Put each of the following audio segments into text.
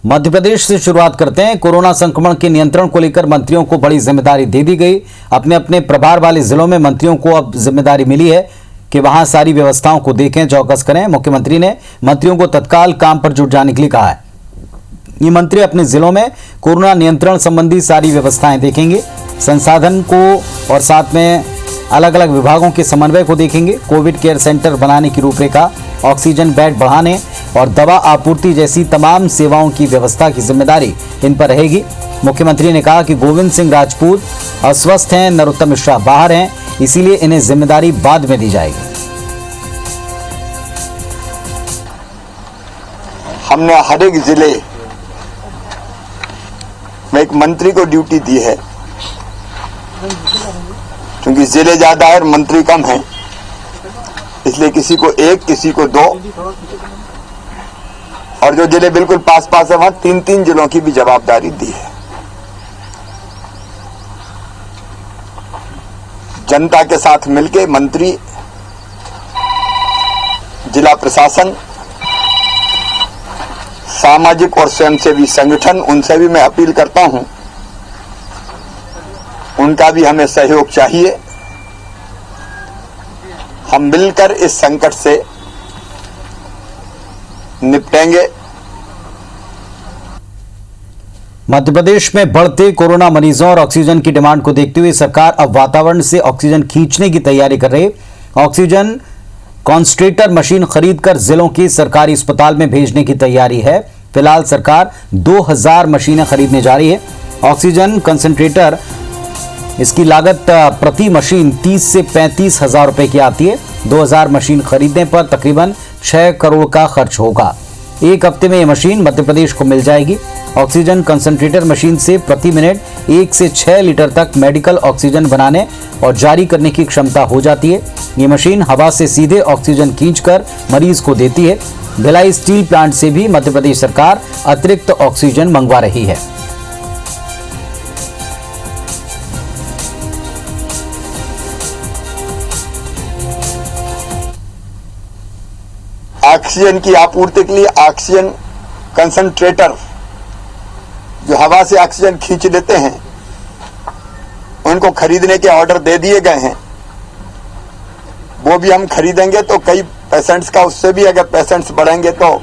मध्य प्रदेश से शुरुआत करते हैं। कोरोना संक्रमण के नियंत्रण को लेकर मंत्रियों को बड़ी जिम्मेदारी दे दी गई। अपने अपने प्रभार वाले जिलों में मंत्रियों को अब जिम्मेदारी मिली है कि वहां सारी व्यवस्थाओं को देखें, चौकस करें। मुख्यमंत्री ने मंत्रियों को तत्काल काम पर जुट जाने के लिए कहा है। ये मंत्री अपने जिलों में कोरोना नियंत्रण संबंधी सारी व्यवस्थाएं देखेंगे, संसाधन को और साथ में अलग अलग विभागों के समन्वय को देखेंगे। कोविड केयर सेंटर बनाने की रूपरेखा, ऑक्सीजन बेड बढ़ाने और दवा आपूर्ति जैसी तमाम सेवाओं की व्यवस्था की जिम्मेदारी इन पर रहेगी। मुख्यमंत्री ने कहा कि गोविंद सिंह राजपूत अस्वस्थ हैं, नरोत्तम मिश्रा बाहर हैं, इसीलिए इन्हें जिम्मेदारी बाद में दी जाएगी। हमने हर एक जिले में एक मंत्री को ड्यूटी दी है, क्योंकि जिले ज्यादा है और मंत्री कम है, इसलिए किसी को एक, किसी को दो, और जो जिले बिल्कुल पास पास है वहां 3-3 जिलों की भी जवाबदारी दी है। जनता के साथ मिलकर मंत्री, जिला प्रशासन, सामाजिक और स्वयंसेवी संगठन, उनसे भी मैं अपील करता हूं, उनका भी हमें सहयोग चाहिए। हम मिलकर इस संकट से निपटेंगे। मध्य प्रदेश में बढ़ते कोरोना मरीजों और ऑक्सीजन की डिमांड को देखते हुए सरकार अब वातावरण से ऑक्सीजन खींचने की तैयारी कर रही है। ऑक्सीजन कॉन्संट्रेटर मशीन खरीदकर जिलों के सरकारी अस्पताल में भेजने की तैयारी है। फिलहाल सरकार 2000 मशीनें खरीदने जा रही है। ऑक्सीजन कंसंट्रेटर, इसकी लागत प्रति मशीन 30 से 35 हजार रुपए की आती है। 2000 मशीन खरीदने पर तकरीबन 6 करोड़ का खर्च होगा। एक हफ्ते में यह मशीन मध्य प्रदेश को मिल जाएगी। ऑक्सीजन कंसंट्रेटर मशीन से प्रति मिनट 1 से 6 लीटर तक मेडिकल ऑक्सीजन बनाने और जारी करने की क्षमता हो जाती है। ये मशीन हवा से सीधे ऑक्सीजन खींचकर मरीज को देती है। भिलाई स्टील प्लांट से भी मध्य प्रदेश सरकार अतिरिक्त ऑक्सीजन मंगवा रही है। ऑक्सीजन की आपूर्ति के लिए ऑक्सीजन कंसंट्रेटर, जो हवा से ऑक्सीजन खींच लेते हैं, उनको खरीदने के ऑर्डर दे दिए गए हैं। वो भी हम खरीदेंगे तो कई पेशेंट्स का, उससे भी अगर पेशेंट्स बढ़ेंगे तो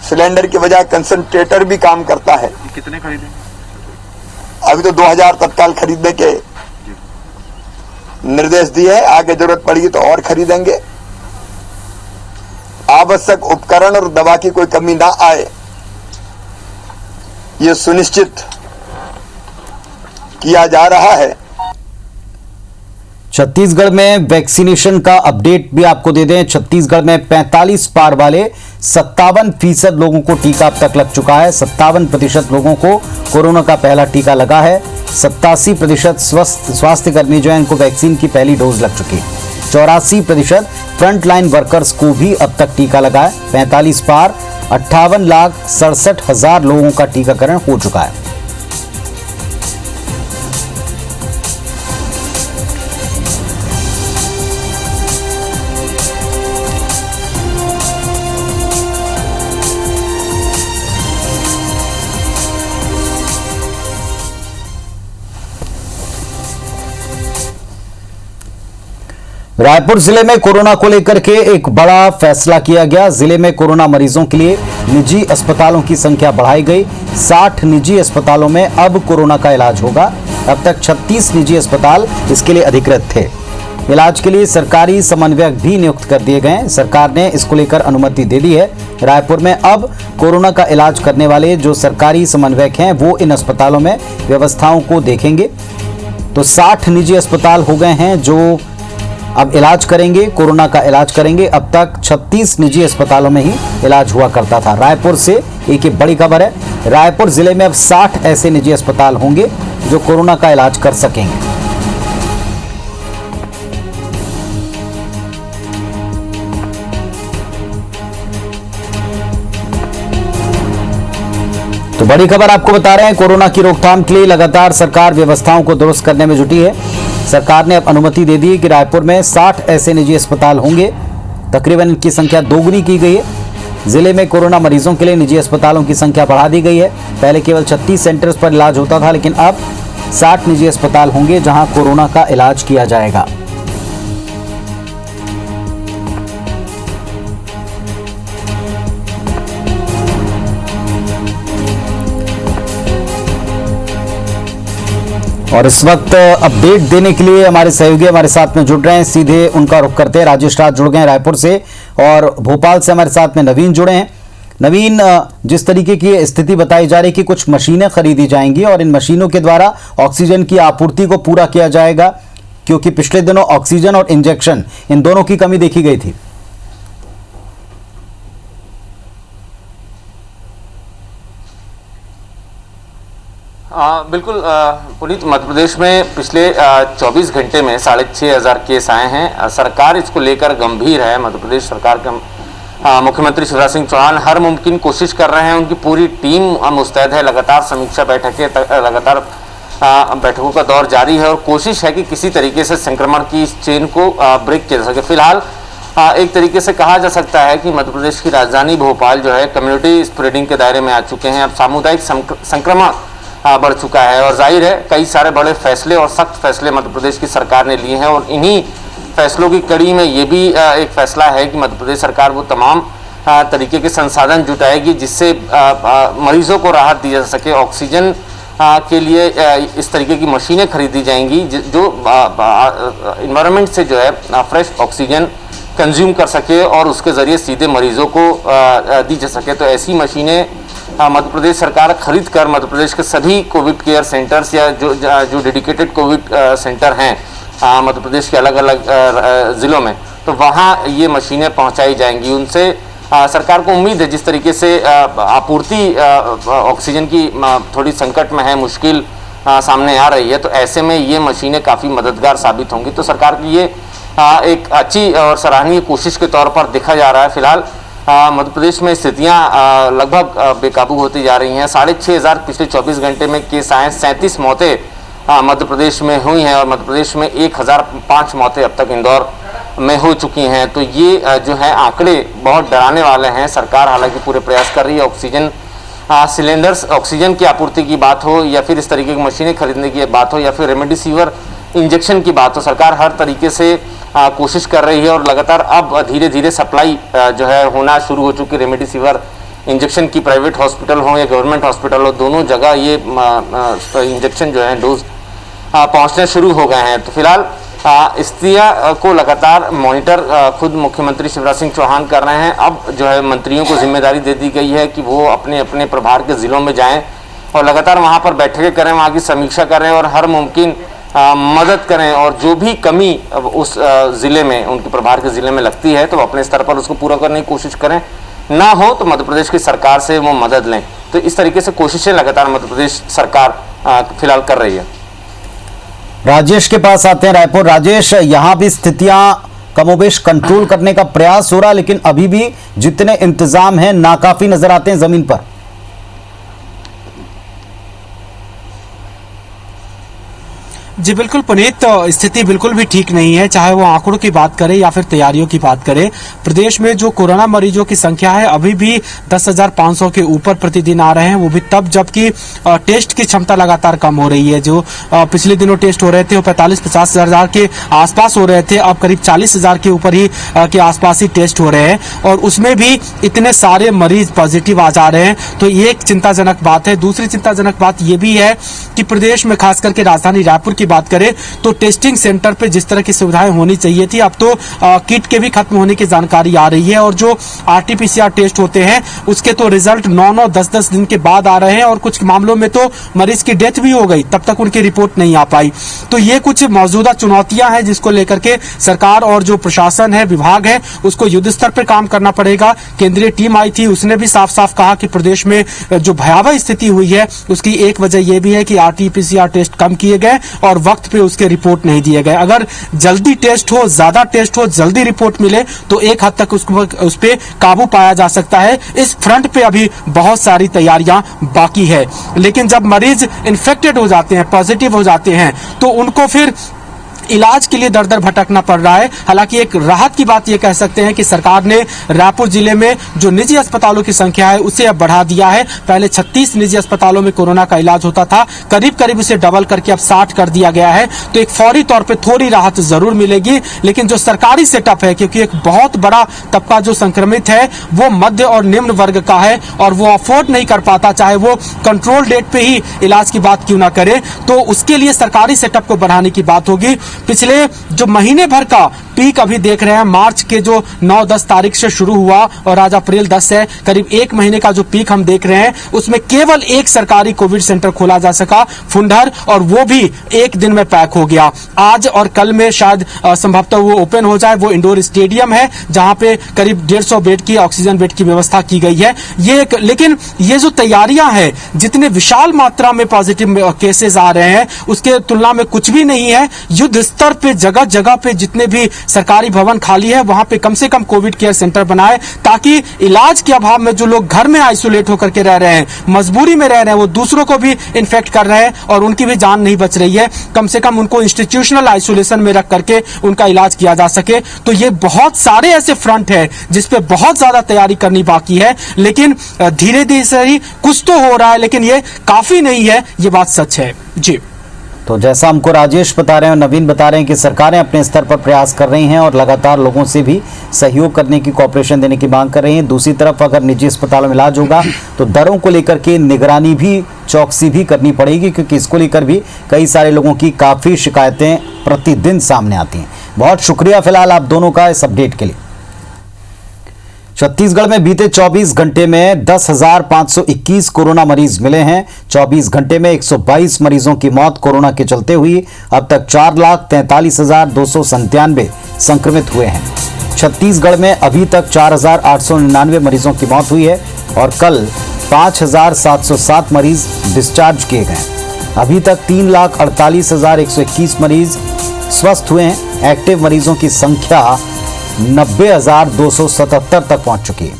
सिलेंडर की बजाय कंसंट्रेटर भी काम करता है। कितने खरीदेंगे? अभी तो 2000 तत्काल खरीदने के निर्देश दिए हैं, आगे जरूरत पड़ेगी तो और खरीदेंगे। आवश्यक उपकरण और दवा की कोई कमी ना आए, ये सुनिश्चित किया जा रहा है। छत्तीसगढ़ में वैक्सीनेशन का अपडेट भी आपको दे दें। छत्तीसगढ़ में 45 पार वाले 57% लोगों को टीका अब तक लग चुका है। 57% लोगों को कोरोना का पहला टीका लगा है। 87% स्वास्थ्यकर्मी जो है इनको वैक्सीन की पहली डोज लग चुकी है। 84% फ्रंटलाइन वर्कर्स को भी अब तक टीका लगा है। 45 पार 58,67,000 लोगों का टीकाकरण हो चुका है। रायपुर जिले में कोरोना को लेकर के एक बड़ा फैसला किया गया। जिले में कोरोना मरीजों के लिए निजी अस्पतालों की संख्या बढ़ाई गई। 60 निजी अस्पतालों में अब कोरोना का इलाज होगा। अब तक 36 निजी अस्पताल इसके लिए अधिकृत थे। इलाज के लिए सरकारी समन्वयक भी नियुक्त कर दिए गए। सरकार ने इसको लेकर अनुमति दे दी है। रायपुर में अब कोरोना का इलाज करने वाले जो सरकारी समन्वयक हैं वो इन अस्पतालों में व्यवस्थाओं को देखेंगे। तो 60 निजी अस्पताल हो गए हैं जो अब इलाज करेंगे, कोरोना का इलाज करेंगे। अब तक 36 निजी अस्पतालों में ही इलाज हुआ करता था। रायपुर से एक बड़ी खबर है। रायपुर जिले में अब 60 ऐसे निजी अस्पताल होंगे जो कोरोना का इलाज कर सकेंगे। तो बड़ी खबर आपको बता रहे हैं, कोरोना की रोकथाम के लिए लगातार सरकार व्यवस्थाओं को दुरुस्त करने में जुटी है। सरकार ने अब अनुमति दे दी है कि रायपुर में 60 ऐसे निजी अस्पताल होंगे। तकरीबन इनकी संख्या दोगुनी की गई है। जिले में कोरोना मरीजों के लिए निजी अस्पतालों की संख्या बढ़ा दी गई है। पहले केवल 36 सेंटर्स पर इलाज होता था, लेकिन अब 60 निजी अस्पताल होंगे जहां कोरोना का इलाज किया जाएगा। और इस वक्त अपडेट देने के लिए हमारे सहयोगी हमारे साथ में जुड़ रहे हैं, सीधे उनका रुख करते हैं। राजेश राज जुड़ गए हैं रायपुर से, और भोपाल से हमारे साथ में नवीन जुड़े हैं। नवीन, जिस तरीके की स्थिति बताई जा रही है कि कुछ मशीनें खरीदी जाएंगी और इन मशीनों के द्वारा ऑक्सीजन की आपूर्ति को पूरा किया जाएगा, क्योंकि पिछले दिनों ऑक्सीजन और इंजेक्शन इन दोनों की कमी देखी गई थी। बिल्कुल पुनीत, मध्य प्रदेश में पिछले 24 घंटे में 6,500 केस आए हैं। सरकार इसको लेकर गंभीर है। मध्य प्रदेश सरकार के मुख्यमंत्री शिवराज सिंह चौहान हर मुमकिन कोशिश कर रहे हैं। उनकी पूरी टीम मुस्तैद है। लगातार समीक्षा बैठकें, लगातार बैठकों का दौर जारी है और कोशिश है कि किसी तरीके से संक्रमण की इस चेन को ब्रेक किया जा सके। फिलहाल एक तरीके से कहा जा सकता है कि मध्य प्रदेश की राजधानी भोपाल जो है कम्युनिटी स्प्रेडिंग के दायरे में आ चुके हैं। अब सामुदायिक संक्रमण बढ़ चुका है और जाहिर है कई सारे बड़े फैसले और सख्त फैसले मध्य प्रदेश की सरकार ने लिए हैं और इन्हीं फैसलों की कड़ी में ये भी एक फैसला है कि मध्य प्रदेश सरकार वो तमाम तरीके के संसाधन जुटाएगी जिससे मरीजों को राहत दी जा सके। ऑक्सीजन के लिए इस तरीके की मशीनें खरीदी जाएंगी जो इन्वायरमेंट से जो है फ्रेश ऑक्सीजन कंज्यूम कर सके और उसके ज़रिए सीधे मरीजों को दी जा सके। तो ऐसी मशीनें मध्य प्रदेश सरकार खरीद कर मध्य प्रदेश के सभी कोविड केयर सेंटर्स या जो डेडिकेटेड कोविड सेंटर हैं मध्य प्रदेश के अलग अलग ज़िलों में, तो वहाँ ये मशीनें पहुँचाई जाएंगी। उनसे सरकार को उम्मीद है, जिस तरीके से आपूर्ति ऑक्सीजन की थोड़ी संकट में है, मुश्किल सामने आ रही है, तो ऐसे में ये मशीनें काफ़ी मददगार साबित होंगी। तो सरकार की ये एक अच्छी और सराहनीय कोशिश के तौर पर देखा जा रहा है। फिलहाल मध्य प्रदेश में स्थितियाँ लगभग बेकाबू होती जा रही हैं। 6,500 पिछले 24 घंटे में केस आए। 37 मौतें मध्य प्रदेश में हुई हैं और मध्य प्रदेश में 1005 मौतें अब तक इंदौर में हो चुकी हैं। तो ये जो है आंकड़े बहुत डराने वाले हैं। सरकार हालांकि पूरे प्रयास कर रही है। ऑक्सीजन सिलेंडर्स, ऑक्सीजन की आपूर्ति की बात हो या फिर इस तरीके की मशीनें खरीदने की बात हो या फिर रेमडेसिविर इंजेक्शन की बात हो, सरकार हर तरीके से कोशिश कर रही है और लगातार अब धीरे धीरे सप्लाई जो है होना शुरू हो चुकी है। रेमडेसिविर इंजेक्शन की प्राइवेट हॉस्पिटल हो या गवर्नमेंट हॉस्पिटल हो, दोनों जगह ये इंजेक्शन जो है डोज पहुंचने शुरू हो गए हैं। तो फिलहाल स्थितियाँ को लगातार मॉनिटर खुद मुख्यमंत्री शिवराज सिंह चौहान कर रहे हैं। अब जो है मंत्रियों को जिम्मेदारी दे दी गई है कि वो अपने अपने प्रभार के ज़िलों में जाएं और लगातार वहाँ पर बैठकें करें, वहाँ की समीक्षा करें और हर मुमकिन मदद करें और जो भी कमी उस ज़िले में, उनके प्रभार के ज़िले में लगती है तो अपने स्तर पर उसको पूरा करने की कोशिश करें। ना हो तो मध्य प्रदेश की सरकार से वो मदद लें। तो इस तरीके से कोशिशें लगातार मध्य प्रदेश सरकार फिलहाल कर रही है। राजेश के पास आते हैं रायपुर। राजेश, यहाँ भी स्थितियां कमोबेश कंट्रोल करने का प्रयास हो रहा, लेकिन अभी भी जितने इंतजाम हैं नाकाफी नजर आते हैं जमीन पर। जी बिल्कुल पुनीत, तो स्थिति बिल्कुल भी ठीक नहीं है। चाहे वो आंकड़ों की बात करें या फिर तैयारियों की बात करें, प्रदेश में जो कोरोना मरीजों की संख्या है अभी भी 10,500 के ऊपर प्रतिदिन आ रहे हैं। वो भी तब जबकि टेस्ट की क्षमता लगातार कम हो रही है। जो पिछले दिनों टेस्ट हो रहे थे वो 45-50 हजार के आसपास हो रहे थे, अब करीब 40,000 के ऊपर ही के आसपास ही टेस्ट हो रहे हैं और उसमें भी इतने सारे मरीज पॉजिटिव आ जा रहे हैं। तो ये एक चिंताजनक बात है। दूसरी चिंताजनक बात ये भी है कि प्रदेश में खास करके राजधानी रायपुर की बात करें तो टेस्टिंग सेंटर पे जिस तरह की सुविधाएं होनी चाहिए थी, अब तो किट के भी खत्म होने की जानकारी आ रही है और जो RT-PCR टेस्ट होते हैं उसके तो रिजल्ट 9-9, 10-10 दिन के बाद आ रहे हैं और कुछ मामलों में तो मरीज की डेथ भी हो गई, तब तक उनकी रिपोर्ट नहीं आ पाई। तो ये कुछ मौजूदा चुनौतियां हैं जिसको लेकर के सरकार और जो प्रशासन है, विभाग है, उसको युद्ध स्तर पर काम करना पड़ेगा। केंद्रीय टीम आई थी, उसने भी साफ साफ कहा कि प्रदेश में जो भयावह स्थिति हुई है उसकी एक वजह यह भी है कि RT-PCR टेस्ट कम किए गए और वक्त पे उसके रिपोर्ट नहीं दिए गए। अगर जल्दी टेस्ट हो, ज्यादा टेस्ट हो, जल्दी रिपोर्ट मिले तो एक हद तक उस पे काबू पाया जा सकता है। इस फ्रंट पे अभी बहुत सारी तैयारियां बाकी है, लेकिन जब मरीज इन्फेक्टेड हो जाते हैं, पॉजिटिव हो जाते हैं, तो उनको फिर इलाज के लिए दर दर भटकना पड़ रहा है। हालांकि एक राहत की बात यह कह सकते हैं कि सरकार ने रायपुर जिले में जो निजी अस्पतालों की संख्या है उसे अब बढ़ा दिया है। पहले 36 निजी अस्पतालों में कोरोना का इलाज होता था, करीब करीब उसे डबल करके अब 60 कर दिया गया है। तो एक फौरी तौर पे थोड़ी राहत जरूर मिलेगी, लेकिन जो सरकारी सेटअप है, क्योंकि एक बहुत बड़ा तबका जो संक्रमित है वो मध्य और निम्न वर्ग का है और वो अफोर्ड नहीं कर पाता, चाहे वो कंट्रोल डेट पे ही इलाज की बात क्यों ना करे, तो उसके लिए सरकारी सेटअप को बढ़ाने की बात होगी। पिछले जो महीने भर का पीक अभी देख रहे हैं, मार्च के जो 9-10 तारीख से शुरू हुआ और आज अप्रैल 10 है, करीब एक महीने का जो पीक हम देख रहे हैं उसमें केवल एक सरकारी कोविड सेंटर खोला जा सका, फुंडहर, और वो भी एक दिन में पैक हो गया। आज और कल में शायद संभवतः वो ओपन हो जाए। वो इंडोर स्टेडियम है जहां पे करीब 150 बेड की ऑक्सीजन बेड की व्यवस्था की गई है। लेकिन ये जो तैयारियां हैं, जितने विशाल मात्रा में पॉजिटिव केसेस आ रहे हैं उसके तुलना में कुछ भी नहीं है। युद्ध स्तर पे जगह जगह पे जितने भी सरकारी भवन खाली है वहां पे कम से कम कोविड केयर सेंटर बनाए, ताकि इलाज के अभाव में जो लोग घर में आइसोलेट होकर के रह रहे हैं, मजबूरी में रह रहे हैं, वो दूसरों को भी इन्फेक्ट कर रहे हैं और उनकी भी जान नहीं बच रही है, कम से कम उनको इंस्टीट्यूशनल आइसोलेशन में रख करके उनका इलाज किया जा सके। तो ये बहुत सारे ऐसे फ्रंट है जिसपे बहुत ज्यादा तैयारी करनी बाकी है, लेकिन धीरे धीरे से ही कुछ तो हो रहा है, लेकिन ये काफी नहीं है, ये बात सच है जी। तो जैसा हमको राजेश बता रहे हैं और नवीन बता रहे हैं कि सरकारें अपने स्तर पर प्रयास कर रही हैं और लगातार लोगों से भी सहयोग करने की, कॉपरेशन देने की मांग कर रही हैं। दूसरी तरफ अगर निजी अस्पतालों में इलाज होगा तो दरों को लेकर के निगरानी भी, चौकसी भी करनी पड़ेगी, क्योंकि इसको लेकर भी कई सारे लोगों की काफ़ी शिकायतें प्रतिदिन सामने आती हैं। बहुत शुक्रिया फिलहाल आप दोनों का इस अपडेट के लिए। छत्तीसगढ़ में बीते 24 घंटे में 10,521 कोरोना मरीज मिले हैं। 24 घंटे में 122 मरीजों की मौत कोरोना के चलते हुई। अब तक 4,43,297 संक्रमित हुए हैं। छत्तीसगढ़ में अभी तक 4,899 मरीजों की मौत हुई है और कल 5,707 मरीज डिस्चार्ज किए गए। अभी तक 3,48,121 मरीज स्वस्थ हुए हैं। एक्टिव मरीजों की संख्या 90,277 तक पहुंच चुकी है।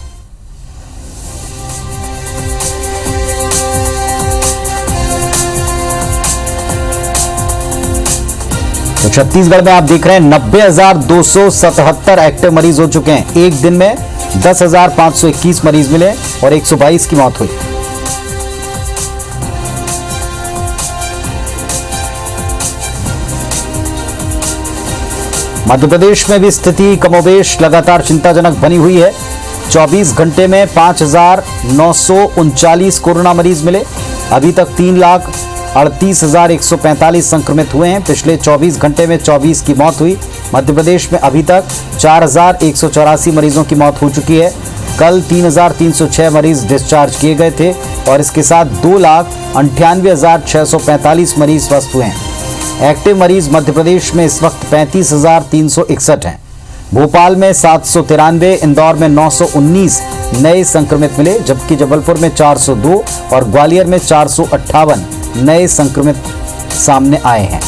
तो छत्तीसगढ़ में आप देख रहे हैं 90,277 एक्टिव मरीज हो चुके हैं। एक दिन में 10,521 मरीज मिले और 122 की मौत हुई। मध्य प्रदेश में भी स्थिति कमोबेश लगातार चिंताजनक बनी हुई है। 24 घंटे में 5,939 कोरोना मरीज मिले। अभी तक 3,38,145 संक्रमित हुए हैं। पिछले 24 घंटे में 24 की मौत हुई। मध्य प्रदेश में अभी तक 4,184 मरीजों की मौत हो चुकी है। कल 3,306 मरीज डिस्चार्ज किए गए थे और इसके साथ 2,98,645 मरीज स्वस्थ हुए हैं। एक्टिव मरीज मध्य प्रदेश में इस वक्त 35,361 हैं। भोपाल में 793, इंदौर में 919 नए संक्रमित मिले, जबकि जबलपुर में 402 और ग्वालियर में 458 नए संक्रमित सामने आए हैं।